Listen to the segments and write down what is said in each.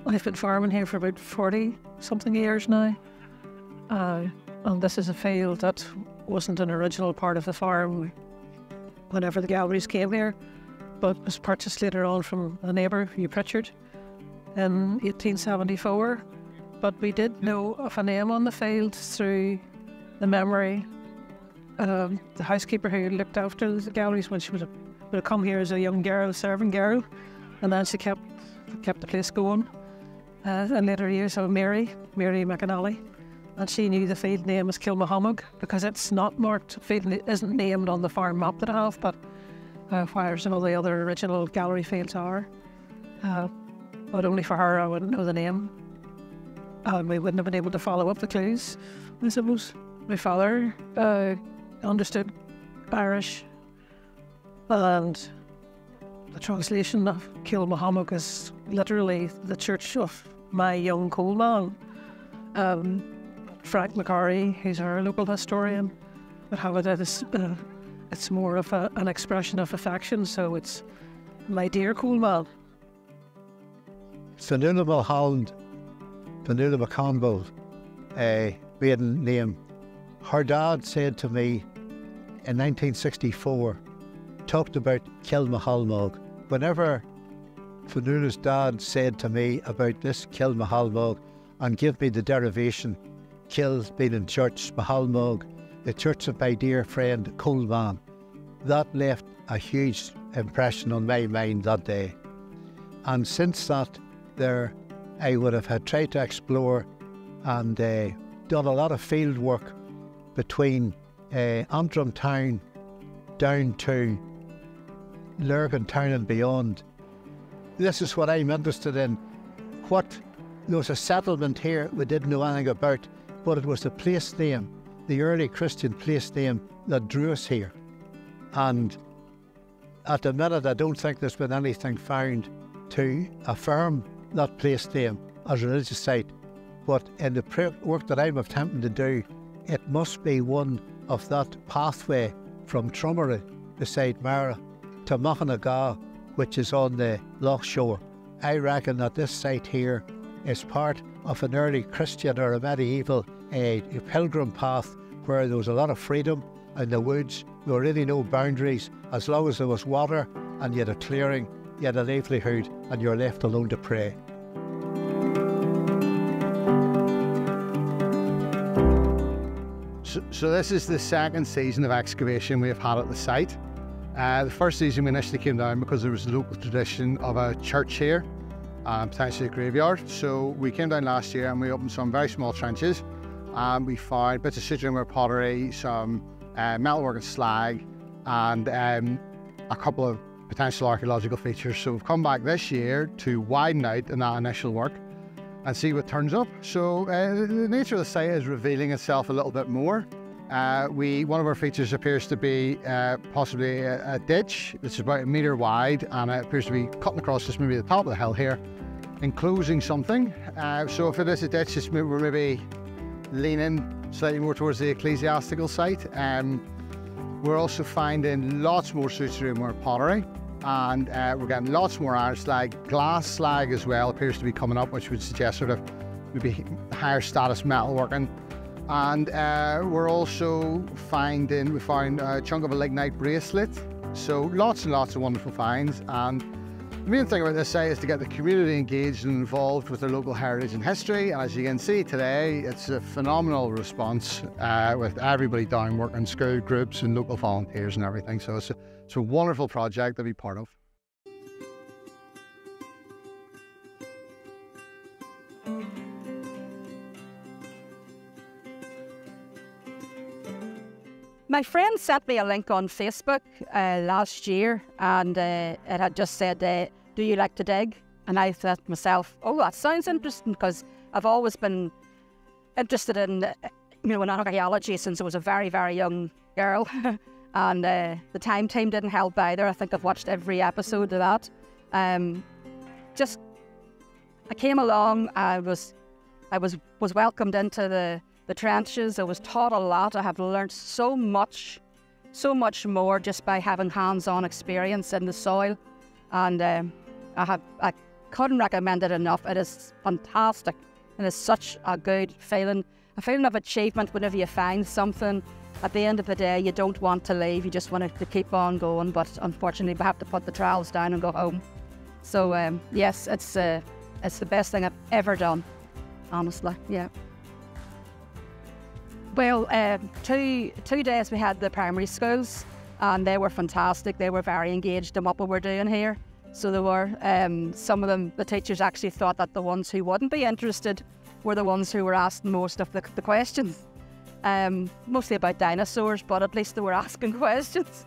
I've been farming here for about 40 something years now, and this is a field that wasn't an original part of the farm whenever the galleries came here, but was purchased later on from a neighbour, Hugh Pritchard, in 1874. But we did know of a name on the field through the memory. The housekeeper who looked after the galleries when she would have come here as a young girl, serving girl, and then she kept the place going. In later years, so Mary McAnally, and she knew the field name was Kilmocholmóg because it's not marked. The field isn't named on the farm map that I have, but whereas all the other original gallery fields are. But only for her I wouldn't know the name. We wouldn't have been able to follow up the clues, I suppose. My father understood Irish, and the translation of Kilmocholmóg is literally the church of my young coal man. Frank McCarry, who's our local historian, would have it as it's more of an expression of affection, so it's my dear coal man. Fanula Mulholland, Fanula McConville, maiden name. Her dad said to me in 1964, talked about Kilmocholmóg. Whenever Fanula's dad said to me about this Kilmocholmóg and give me the derivation, Kil being in church, Macholmóg, the church of my dear friend Coleman, that left a huge impression on my mind that day. And since that, I would have had tried to explore and done a lot of field work between Antrim town down to Lurgan town and beyond. This is what I'm interested in. There was a settlement here we didn't know anything about, but it was the place name, the early Christian place name that drew us here. And at the minute I don't think there's been anything found to affirm that place name as a religious site, but in the work that I'm attempting to do, it must be one of that pathway from Trummery beside Mara to Machanaga, which is on the Loch Shore. I reckon that this site here is part of an early Christian or a medieval a pilgrim path where there was a lot of freedom in the woods. There were really no boundaries. As long as there was water and you had a clearing, you had a livelihood, and you were left alone to pray. So this is the second season of excavation we've had at the site. The first season we initially came down because there was a local tradition of a church here, potentially a graveyard. So we came down last year and we opened some very small trenches. We found bits of suturing pottery, some metalwork and slag, and a couple of potential archaeological features. So we've come back this year to widen out in that initial work and see what turns up. So the nature of the site is revealing itself a little bit more. One of our features appears to be possibly a ditch that's about 1 metre wide, and it appears to be cutting across just maybe the top of the hill here, enclosing something. So if it is a ditch, we're maybe leaning slightly more towards the ecclesiastical site. We're also finding lots more suturing and more pottery, and we're getting lots more iron slag. Glass slag as well appears to be coming up, which would suggest sort of maybe higher status metalworking. And we're also we found a chunk of a lignite bracelet. So lots and lots of wonderful finds. And the main thing about this site is to get the community engaged and involved with their local heritage and history. And as you can see today, it's a phenomenal response with everybody down working, school groups and local volunteers and everything. So it's a wonderful project to be part of. My friend sent me a link on Facebook last year, and it had just said, do you like to dig? And I thought to myself, oh, that sounds interesting, because I've always been interested in, in archaeology since I was a very, very young girl. And the time team didn't help either. I think I've watched every episode of that. I came along, I was welcomed into the trenches. I was taught a lot. I have learned so much more just by having hands-on experience in the soil. And I couldn't recommend it enough. It is fantastic, and it's such a good feeling, a feeling of achievement whenever you find something. At the end of the day, you don't want to leave, you just want it to keep on going, but unfortunately we have to put the trowels down and go home. So yes, it's the best thing I've ever done, honestly, yeah. Well, 2 days we had the primary schools, and they were fantastic. They were very engaged in what we were doing here. So there were, some of them, the teachers actually thought that the ones who wouldn't be interested were the ones who were asking most of the questions. Mostly about dinosaurs, but at least they were asking questions.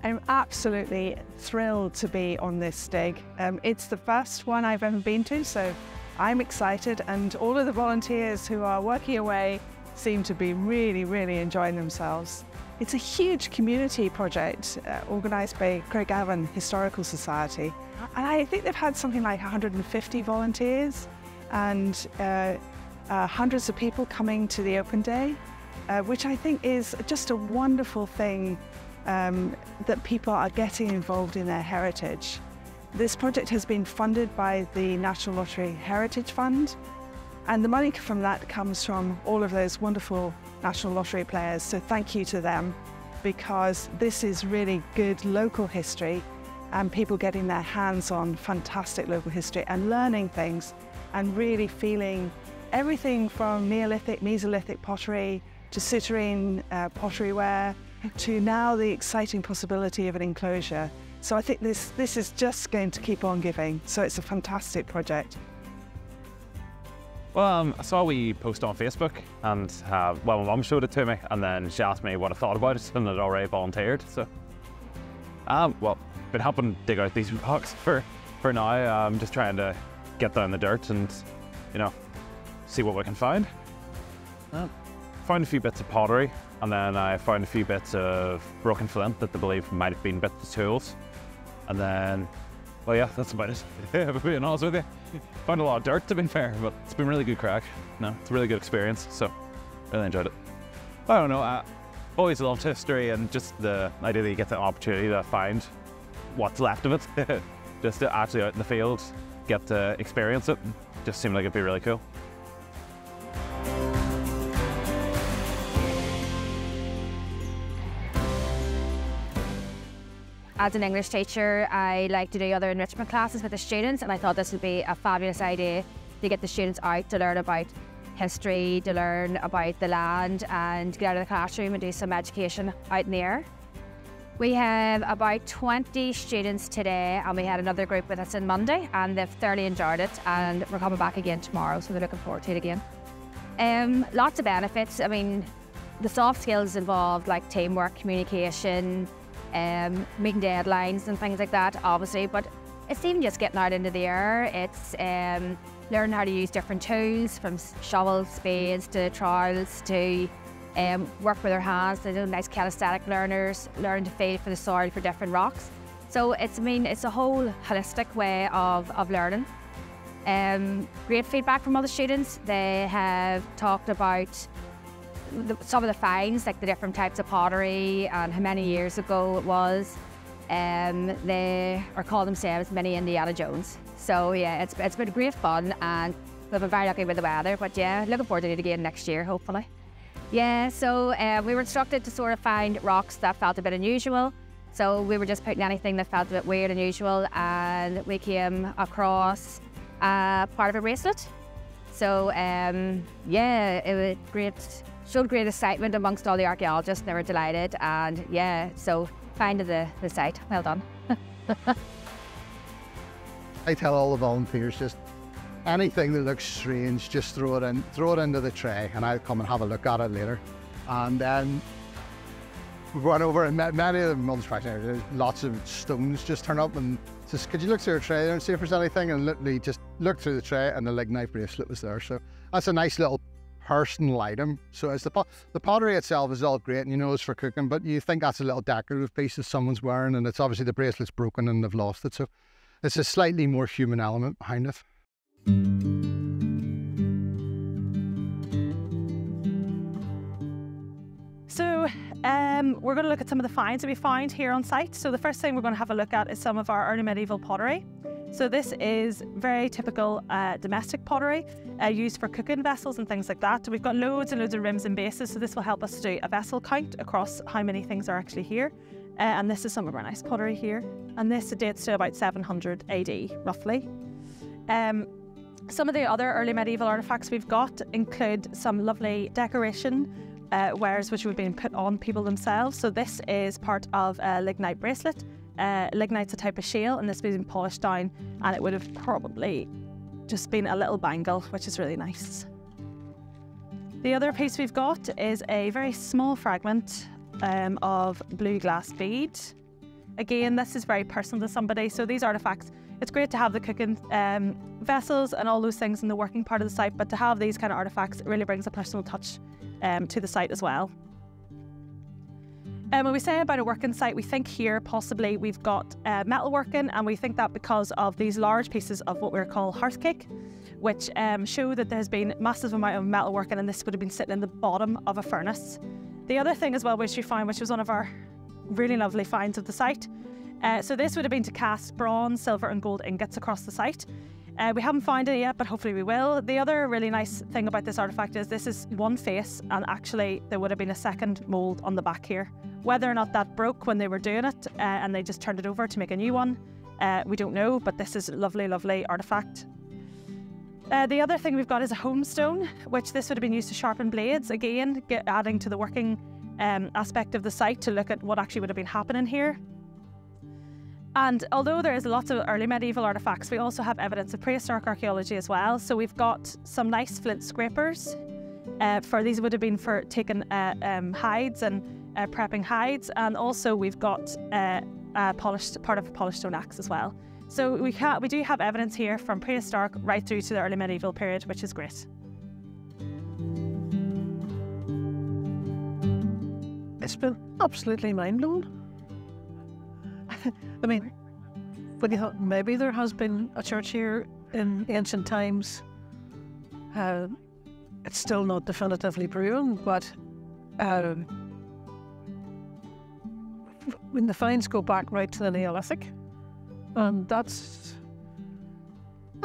I'm absolutely thrilled to be on this dig. It's the first one I've ever been to, so I'm excited, and all of the volunteers who are working away seem to be really, really enjoying themselves. It's a huge community project organised by Craigavon Historical Society, and I think they've had something like 150 volunteers and hundreds of people coming to the open day, which I think is just a wonderful thing. That people are getting involved in their heritage. This project has been funded by the National Lottery Heritage Fund, and the money from that comes from all of those wonderful National Lottery players, so thank you to them, because this is really good local history and people getting their hands on fantastic local history and learning things and really feeling everything from Neolithic, Mesolithic pottery to Citerian potteryware, to now the exciting possibility of an enclosure. So I think this is just going to keep on giving. So it's a fantastic project. Well, I saw we post on Facebook, and well, my mum showed it to me, and then she asked me what I thought about it, and I'd already volunteered. So, well, been helping dig out these rocks for now. I'm just trying to get down the dirt and, you know, see what we can find. Found a few bits of pottery, and then I found a few bits of broken flint that they believe might have been bits of tools. And then, well, yeah, that's about it. If I'm being honest with you. Found a lot of dirt, to be fair, but it's been really good crack. No, it's a really good experience, so really enjoyed it. I don't know, I've always loved history, and just the idea that you get the opportunity to find what's left of it, just to actually out in the field, get to experience it, just seemed like it'd be really cool. As an English teacher, I like to do other enrichment classes with the students, and I thought this would be a fabulous idea to get the students out to learn about history, to learn about the land, and get out of the classroom and do some education out in the air. We have about 20 students today, and we had another group with us on Monday, and they've thoroughly enjoyed it, and we're coming back again tomorrow, so they're looking forward to it again. Lots of benefits. I mean, the soft skills involved, like teamwork, communication, meeting deadlines and things like that, obviously, but it's even just getting out into the air. It's learning how to use different tools, from shovels, spades to trowels, to work with their hands. They're nice kinesthetic learners, learn to feel for the soil for different rocks. So it's a whole holistic way of learning. Great feedback from other students. They have talked about some of the finds, like the different types of pottery and how many years ago it was. They call themselves mini Indiana Jones. So yeah, it's been great fun, and we've been very lucky with the weather, but yeah, looking forward to it again next year, hopefully. Yeah, so we were instructed to sort of find rocks that felt a bit unusual. So we were just putting anything that felt a bit weird, unusual, and we came across part of a bracelet. So yeah, it was great. Showed great excitement amongst all the archaeologists. They were delighted, and yeah, so finding the site, well done. I tell all the volunteers, just anything that looks strange, just throw it into the tray, and I'll come and have a look at it later. And then we went over, and many of them, there's lots of stones just turn up and says, could you look through a tray there and see if there's anything? And literally just looked through the tray, and the lignite bracelet was there. So that's a nice little personal item. So as the pottery itself is all great, and you know it's for cooking, but you think that's a little decorative piece that someone's wearing, and it's obviously the bracelet's broken and they've lost it. So it's a slightly more human element behind it. So we're going to look at some of the finds that we found here on site. So the first thing we're going to have a look at is some of our early medieval pottery. So this is very typical domestic pottery used for cooking vessels and things like that. We've got loads and loads of rims and bases, so this will help us do a vessel count across how many things are actually here. And this is some of our nice pottery here. And this dates to about 700 AD, roughly. Some of the other early medieval artefacts we've got include some lovely decoration wares which would have been put on people themselves. So this is part of a lignite bracelet. Lignite's a type of shale, and this has been polished down, and it would have probably just been a little bangle, which is really nice. The other piece we've got is a very small fragment of blue glass bead. Again, this is very personal to somebody, so these artefacts, it's great to have the cooking vessels and all those things in the working part of the site, but to have these kind of artefacts, it really brings a personal touch to the site as well. When we say about a working site, we think here possibly we've got metalworking, and we think that because of these large pieces of what we call hearth cake, which show that there's been massive amount of metalworking, and this would have been sitting in the bottom of a furnace. The other thing as well which we found, which was one of our really lovely finds of the site, so this would have been to cast bronze, silver and gold ingots across the site. We haven't found it yet, but hopefully we will. The other really nice thing about this artefact is this is one face, and actually there would have been a second mould on the back here. Whether or not that broke when they were doing it and they just turned it over to make a new one, we don't know, but this is a lovely, lovely artefact. The other thing we've got is a homestone, which this would have been used to sharpen blades, again, adding to the working aspect of the site to look at what actually would have been happening here. And although there is lots of early medieval artefacts, we also have evidence of prehistoric archaeology as well. So we've got some nice flint scrapers. These would have been for taking hides and prepping hides, and also we've got part of a polished stone axe as well. So we do have evidence here from prehistoric right through to the early medieval period, which is great. It's been absolutely mind-blowing. I mean, when you thought maybe there has been a church here in ancient times, it's still not definitively proven, but when the finds go back right to the Neolithic, and that's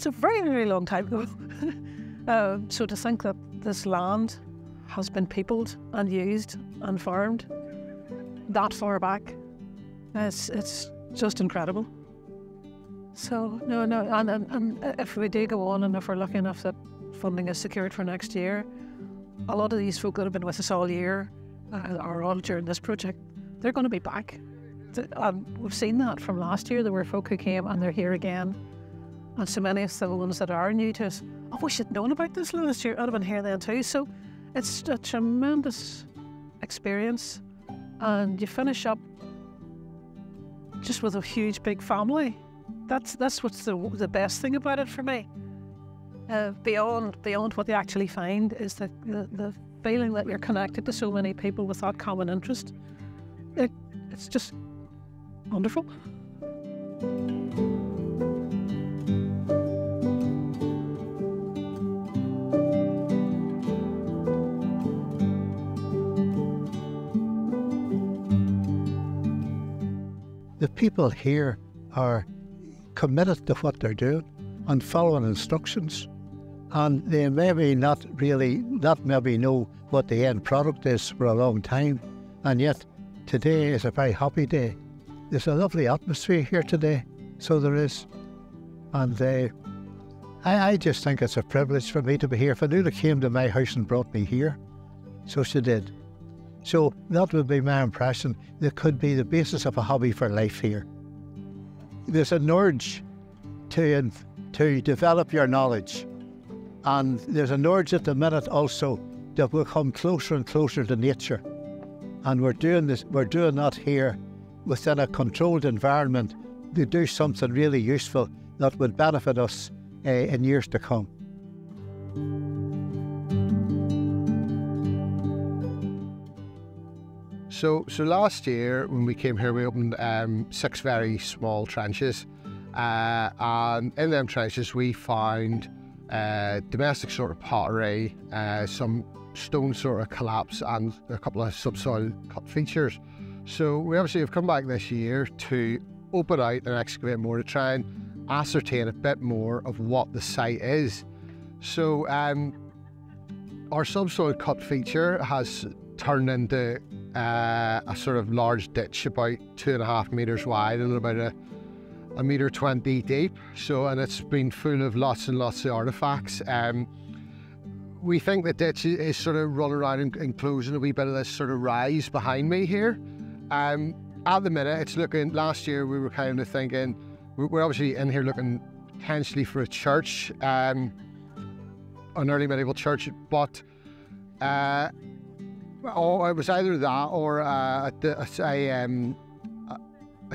a very, very long time ago. So to think that this land has been peopled and used and farmed that far back, it's just incredible. So no, and if we do go on, and if we're lucky enough that funding is secured for next year, a lot of these folk that have been with us all year, or all during this project, they're going to be back. We've seen that from last year. There were folk who came and they're here again. And so many of the ones that are new to us, oh, we should have known about this last year. I'd have been here then too. So it's a tremendous experience. And you finish up just with a huge, big family. That's what's the best thing about it for me. Beyond what they actually find is the feeling that you're connected to so many people with that common interest. It's just wonderful. The people here are committed to what they're doing and following instructions, and they maybe not maybe know what the end product is for a long time, and yet today is a very happy day. There's a lovely atmosphere here today, so there is, and I just think it's a privilege for me to be here. Fanula came to my house and brought me here, so she did. So that would be my impression. That could be the basis of a hobby for life here. There's an urge to develop your knowledge, and there's an urge at the minute also that we'll come closer and closer to nature. And we're doing that here within a controlled environment to do something really useful that would benefit us in years to come. So last year when we came here, we opened 6 very small trenches, and in them trenches we found domestic sort of pottery, some stone sort of collapse and a couple of subsoil cut features. So we obviously have come back this year to open out and excavate more to try and ascertain a bit more of what the site is. So our subsoil cut feature has turned into a sort of large ditch about 2.5 metres wide and about a 1.20 metre deep. So, and it's been full of lots and lots of artefacts. We think the ditch is sort of running around and enclosing a wee bit of this sort of rise behind me here. At the minute, it's looking, last year we were kind of thinking, we're obviously in here looking potentially for a church, an early medieval church, but it was either that or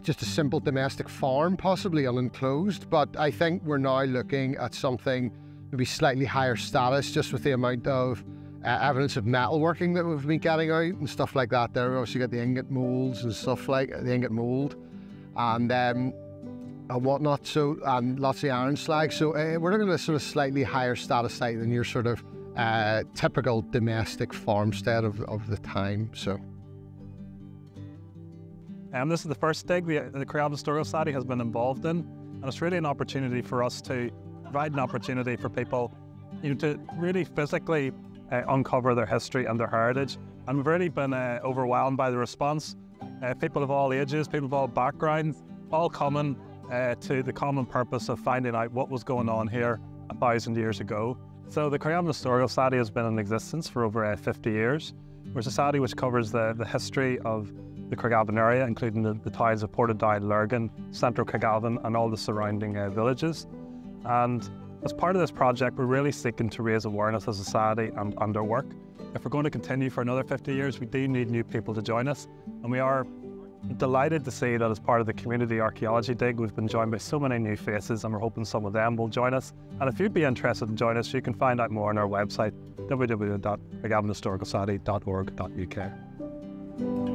just a simple domestic farm, possibly unenclosed. But I think we're now looking at something maybe slightly higher status, just with the amount of evidence of metalworking that we've been getting out and stuff like that. There, we obviously got the ingot molds and stuff like the ingot mold and whatnot. So and lots of iron slag. So we're looking at a sort of slightly higher status site than your sort of typical domestic farmstead of the time. So. This is the first dig the Craigavon Historical Society has been involved in, and it's really an opportunity for us to provide an opportunity for people, to really physically uncover their history and their heritage. And we've really been overwhelmed by the response. People of all ages, people of all backgrounds, all coming to the common purpose of finding out what was going on here 1,000 years ago. So the Craigavon Historical Society has been in existence for over 50 years. We're a society which covers the history of the Craigavon area, including the towns of Portadown, Lurgan, Central Craigavon and all the surrounding villages. And as part of this project, we're really seeking to raise awareness as a society and our work. If we're going to continue for another 50 years, we do need new people to join us. And we are delighted to see that as part of the community archaeology dig, we've been joined by so many new faces, and we're hoping some of them will join us. And if you'd be interested in joining us, you can find out more on our website, www.craigavonhistoricalsociety.org.uk.